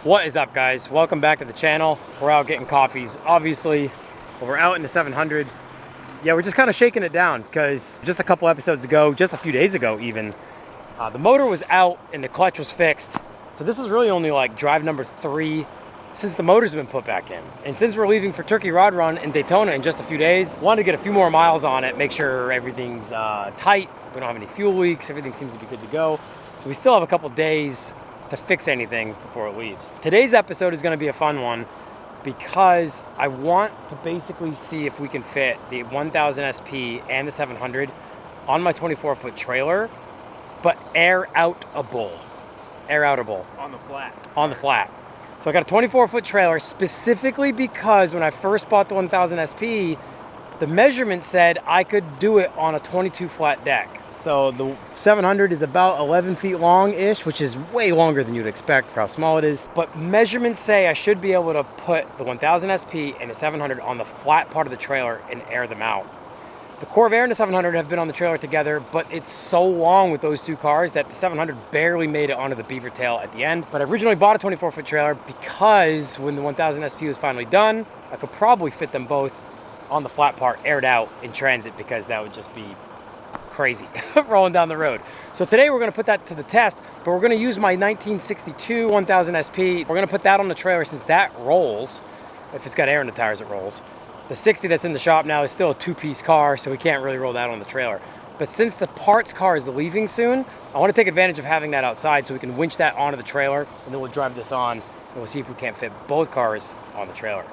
What is up, guys? Welcome back to the channel. We're out getting coffees, obviously, but we're out in the 700. Yeah, we're just kind of shaking it down because just a couple episodes ago, just a few days ago even, the motor was out and the clutch was fixed. So this is really only like drive number 3 since the motor's been put back in. And since we're leaving for Turkey Rod Run in Daytona in just a few days, wanted to get a few more miles on it, make sure everything's tight, we don't have any fuel leaks, everything seems to be good to go. So we still have a couple days to fix anything before it leaves. Today's episode is gonna be a fun one because I want to basically see if we can fit the 1000 SP and the 700 on my 24-foot trailer, but air-outable. On the flat. On the flat. So I got a 24-foot trailer specifically because when I first bought the 1000 SP, the measurement said I could do it on a 22 flat deck. So the 700 is about 11 feet long-ish, which is way longer than you'd expect for how small it is. But measurements say I should be able to put the 1000 SP and the 700 on the flat part of the trailer and air them out. The Corvair and the 700 have been on the trailer together, but it's so long with those two cars that the 700 barely made it onto the beaver tail at the end. But I originally bought a 24-foot trailer because when the 1000 SP was finally done, I could probably fit them both on the flat part aired out in transit because that would just be crazy rolling down the road. So today we're going to put that to the test, but we're going to use my 1962 1000 SP. We're going to put that on the trailer since that rolls. If it's got air in the tires, it rolls. The 60 that's in the shop now is still a 2-piece car, so we can't really roll that on the trailer. But since the parts car is leaving soon, I want to take advantage of having that outside so we can winch that onto the trailer, and then we'll drive this on, and we'll see if we can't fit both cars on the trailer.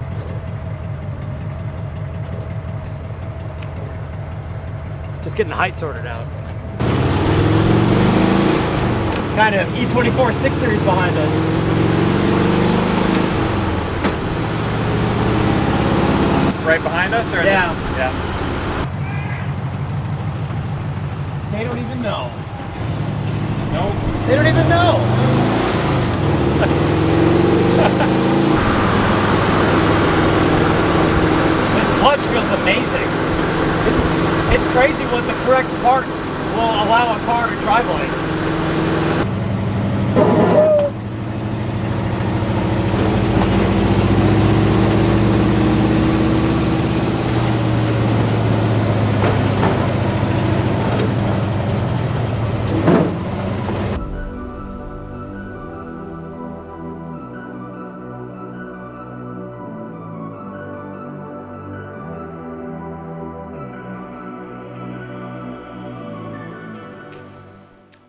Just getting the height sorted out. Kind of E24 6 Series behind us. Right behind us? Or Yeah. Yeah. They don't even know. Nope. They don't even know. This clutch feels amazing. It's crazy what the correct parts will allow a car to drive like.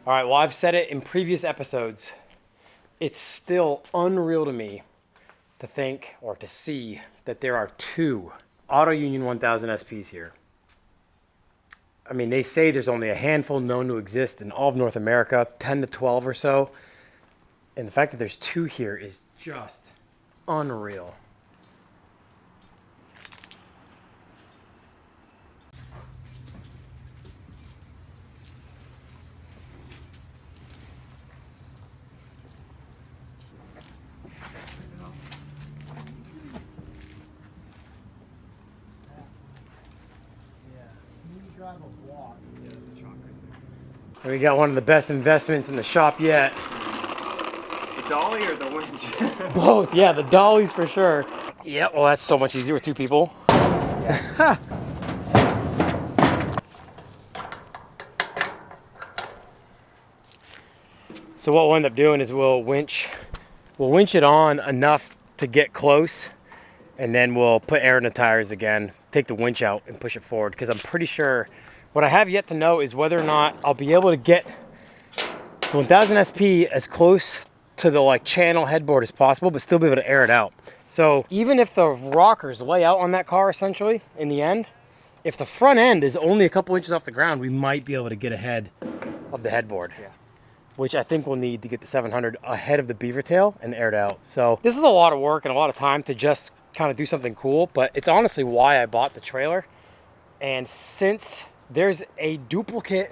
All right, well, I've said it in previous episodes. It's still unreal to me to think or to see that there are 2 Auto Union 1000 SPs here. I mean, they say there's only a handful known to exist in all of North America, 10 to 12 or so. And the fact that there's 2 here is just unreal. We got one of the best investments in the shop yet. The dolly or the winch? Both, yeah, the dollies for sure. Yeah, well, that's so much easier with 2 people. Yeah. So what we'll end up doing is we'll winch it on enough to get close, and then we'll put air in the tires again, take the winch out and push it forward, because I'm pretty sure what I have yet to know is whether or not I'll be able to get the 1000 SP as close to the channel headboard as possible, but still be able to air it out. So even if the rockers lay out on that car essentially in the end, if the front end is only a couple inches off the ground, we might be able to get ahead of the headboard. Yeah. Which I think we'll need to get the 700 ahead of the beaver tail and aired out. So this is a lot of work and a lot of time to just kind of do something cool, but it's honestly why I bought the trailer. And since there's a duplicate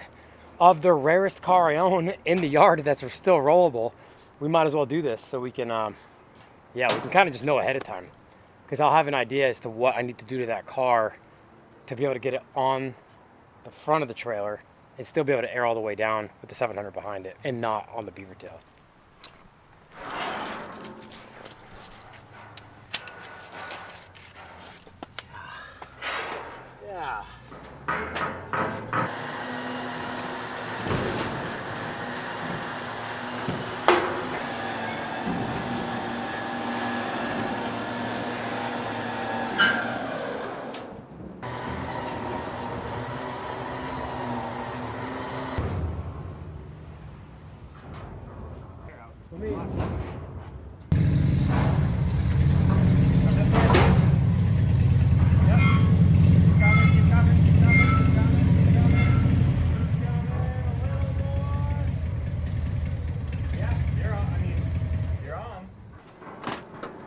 of the rarest car I own in the yard that's still rollable, we might as well do this so we can, we can kind of just know ahead of time. Because I'll have an idea as to what I need to do to that car to be able to get it on the front of the trailer and still be able to air all the way down with the 700 behind it and not on the beaver tail.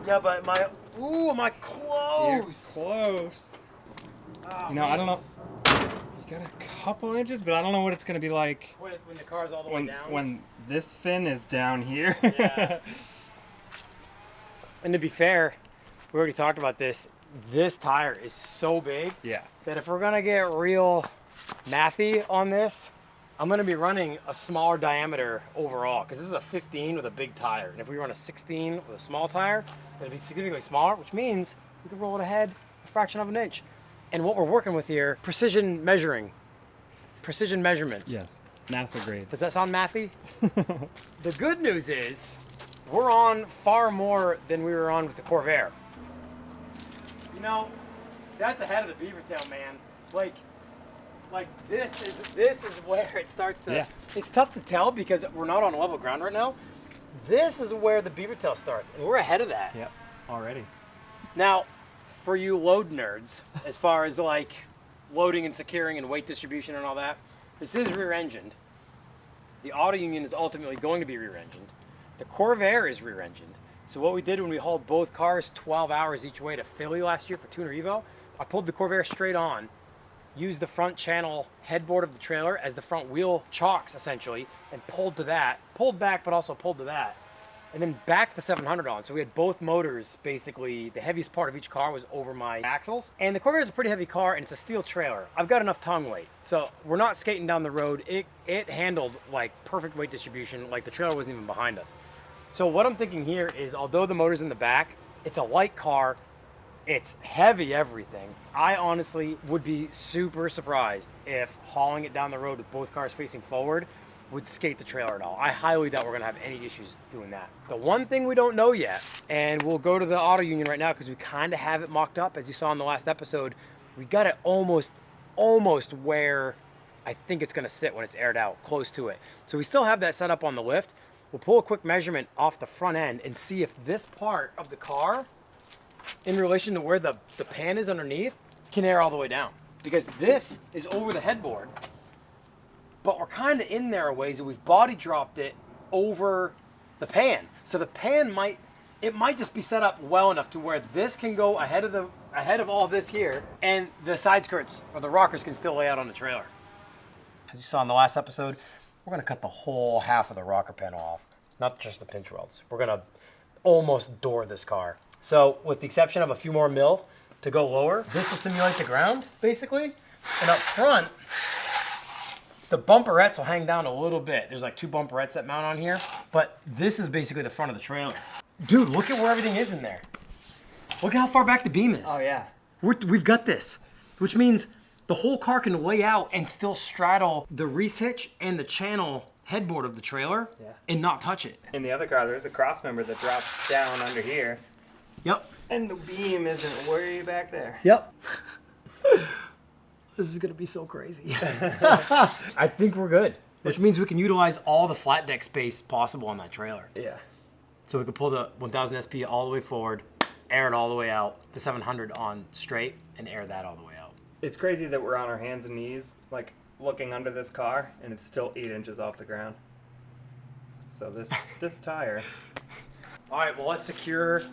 Yeah, but ooh, am I close? You're close. Oh, You know, I don't know. nice. You got a couple inches, but I don't know what it's gonna be like When the car's all the way when down. when this fin is down here. Yeah. And to be fair, we already talked about this. This tire is so big Yeah. that if we're gonna get real mathy on this, I'm gonna be running a smaller diameter overall because this is a 15 with a big tire. And if we run a 16 with a small tire, it'll be significantly smaller, which means we can roll it ahead a fraction of an inch. And what we're working with here, precision measuring, precision measurements. Yes. NASA grade. Does that sound mathy? The good news is we're on far more than we were on with the Corvair. You know, that's ahead of the beaver tail, man. Like this is where it starts to. Yeah. It's tough to tell because we're not on level ground right now. This is where the beaver tail starts, and we're ahead of that. Yep. Already. Now, for you load nerds, as far as like loading and securing and weight distribution and all that, this is rear-engined. The Auto Union is ultimately going to be rear-engined. The Corvair is rear-engined. So what we did when we hauled both cars 12 hours each way to Philly last year for Tuner Evo, I pulled the Corvair straight on, used the front channel headboard of the trailer as the front wheel chocks essentially, and pulled to that, pulled back but also pulled to that, and then backed the 700 on. So we had both motors, basically the heaviest part of each car was over my axles. And the Corvair is a pretty heavy car and it's a steel trailer. I've got enough tongue weight. So we're not skating down the road. It handled like perfect weight distribution, like the trailer wasn't even behind us. So what I'm thinking here is, although the motor's in the back, it's a light car, it's heavy everything. I honestly would be super surprised if hauling it down the road with both cars facing forward would skate the trailer at all. I highly doubt we're gonna have any issues doing that. The one thing we don't know yet, and we'll go to the Auto Union right now because we kind of have it mocked up, as you saw in the last episode, we got it almost where I think it's gonna sit when it's aired out, close to it. So we still have that set up on the lift. We'll pull a quick measurement off the front end and see if this part of the car, in relation to where the pan is underneath, can air all the way down. Because this is over the headboard, but we're kind of in there a ways, and we've body dropped it over the pan. So the pan might just be set up well enough to where this can go ahead of all this here, and the side skirts or the rockers can still lay out on the trailer. As you saw in the last episode, we're gonna cut the whole half of the rocker panel off, not just the pinch welds. We're gonna almost door this car. So with the exception of a few more mil to go lower, this will simulate the ground, basically. And up front, the bumperettes will hang down a little bit. There's like 2 bumperettes that mount on here, but this is basically the front of the trailer. Dude, look at where everything is in there. Look at how far back the beam is. Oh yeah. We've got this, which means the whole car can lay out and still straddle the reese hitch and the channel headboard of the trailer and not touch it. In the other car, there's a cross member that drops down under here. Yep. And the beam isn't way back there. Yep. This is gonna be so crazy. I think we're good, which means we can utilize all the flat deck space possible on that trailer. Yeah. So we could pull the 1000 SP all the way forward, air it all the way out, the 700 on straight, and air that all the way out. It's crazy that we're on our hands and knees, like looking under this car, and it's still 8 inches off the ground. So this tire. All right, well, let's secure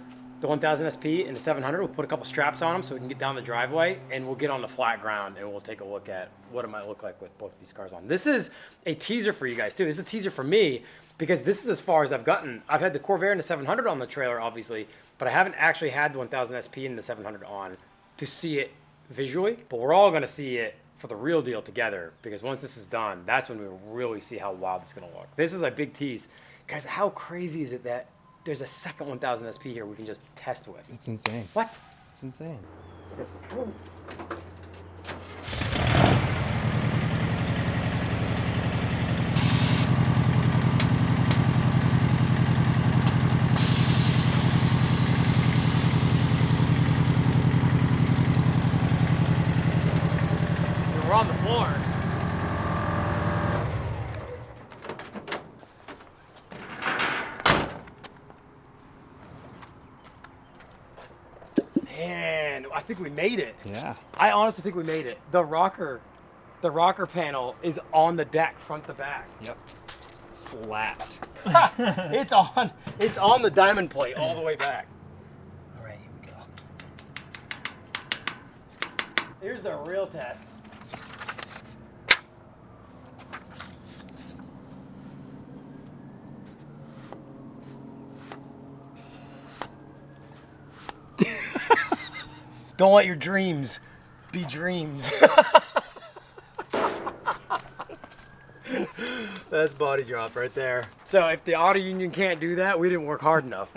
the 1000 SP and the 700. We'll put a couple straps on them so we can get down the driveway, and we'll get on the flat ground and we'll take a look at what it might look like with both of these cars on. This is a teaser for you guys too. This is a teaser for me because this is as far as I've gotten. I've had the Corvair and the 700 on the trailer, obviously, but I haven't actually had the 1000 SP and the 700 on to see it visually. But we're all gonna see it for the real deal together because once this is done, that's when we really see how wild it's gonna look. This is a big tease. Guys, how crazy is it that there's a second 1000 SP here we can just test with? It's insane. What? It's insane. We're on the floor. Man, I think we made it. Yeah. I honestly think we made it. The rocker panel is on the deck, front to back. Yep. Flat. It's on the diamond plate all the way back. Here's the real test. Don't let your dreams be dreams. That's body drop right there. So if the auto union can't do that, we didn't work hard enough.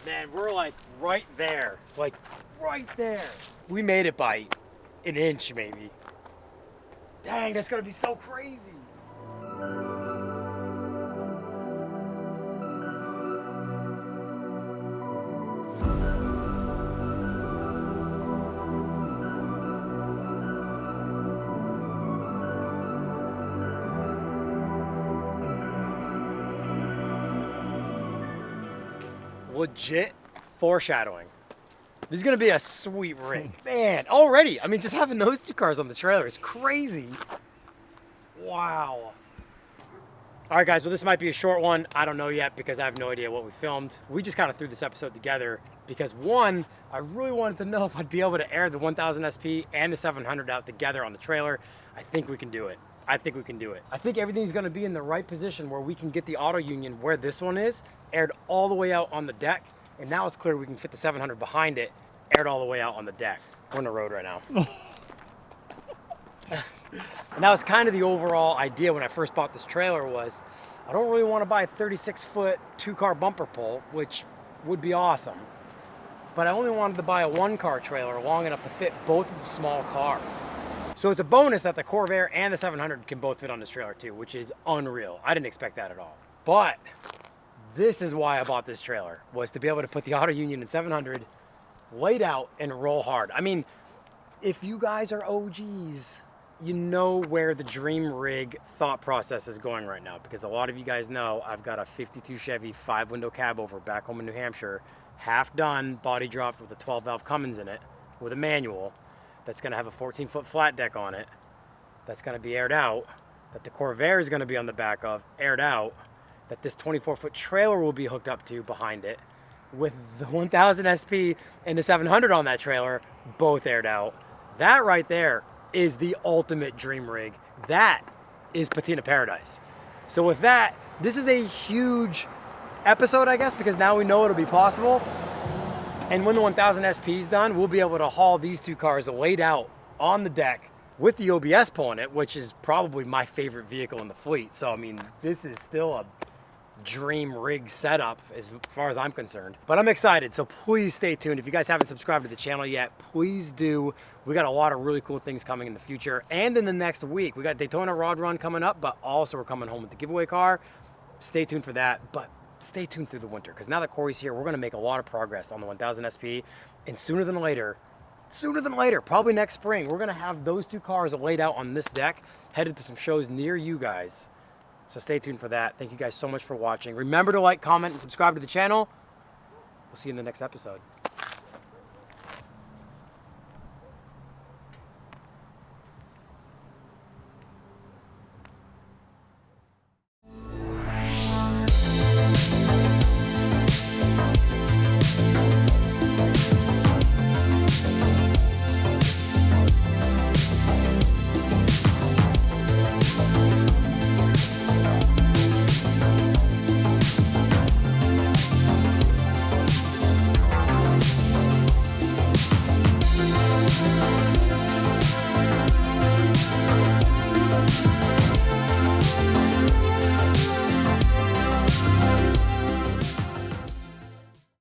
Man, we're like right there. Like right there. We made it by an inch maybe. Dang, that's gonna be so crazy. Legit foreshadowing. This is gonna be a sweet rig. Man, already. I mean, just having those two cars on the trailer is crazy. Wow. All right, guys, well, this might be a short one. I don't know yet because I have no idea what we filmed. We just kind of threw this episode together because one, I really wanted to know if I'd be able to air the 1000 SP and the 700 out together on the trailer. I think we can do it. I think we can do it. I think everything's gonna be in the right position where we can get the auto union where this one is, aired all the way out on the deck, and now it's clear we can fit the 700 behind it, aired all the way out on the deck. We're on the road right now. And that was kind of the overall idea when I first bought this trailer was, I don't really want to buy a 36-foot two-car bumper pull, which would be awesome. But I only wanted to buy a one-car trailer long enough to fit both of the small cars. So it's a bonus that the Corvair and the 700 can both fit on this trailer too, which is unreal. I didn't expect that at all. But this is why I bought this trailer, was to be able to put the auto union in 700 laid out and roll hard. I mean, if you guys are OGs, you know where the dream rig thought process is going right now, because a lot of you guys know I've got a 52 Chevy 5-window cab over back home in New Hampshire, half done, body dropped with a 12-valve Cummins in it, with a manual, that's gonna have a 14-foot flat deck on it, that's gonna be aired out, that the Corvair is gonna be on the back of, aired out, that this 24-foot trailer will be hooked up to behind it, with the 1000 SP and the 700 on that trailer, both aired out. That right there is the ultimate dream rig. That is Patina Paradise. So with that, this is a huge episode, I guess, because now we know it'll be possible. And when the 1000 SP is done, we'll be able to haul these two cars laid out on the deck with the OBS pulling it, which is probably my favorite vehicle in the fleet. So, I mean, this is still a dream rig setup as far as I'm concerned. But I'm excited, so please stay tuned. If you guys haven't subscribed to the channel yet, please do. We got a lot of really cool things coming in the future and in the next week. We got Daytona Rod Run coming up, but also we're coming home with the giveaway car. Stay tuned for that, but stay tuned through the winter, because now that Corey's here, we're gonna make a lot of progress on the 1000 SP, and sooner than later, probably next spring, we're gonna have those two cars laid out on this deck, headed to some shows near you guys. So stay tuned for that. Thank you guys so much for watching. Remember to like, comment, and subscribe to the channel. We'll see you in the next episode.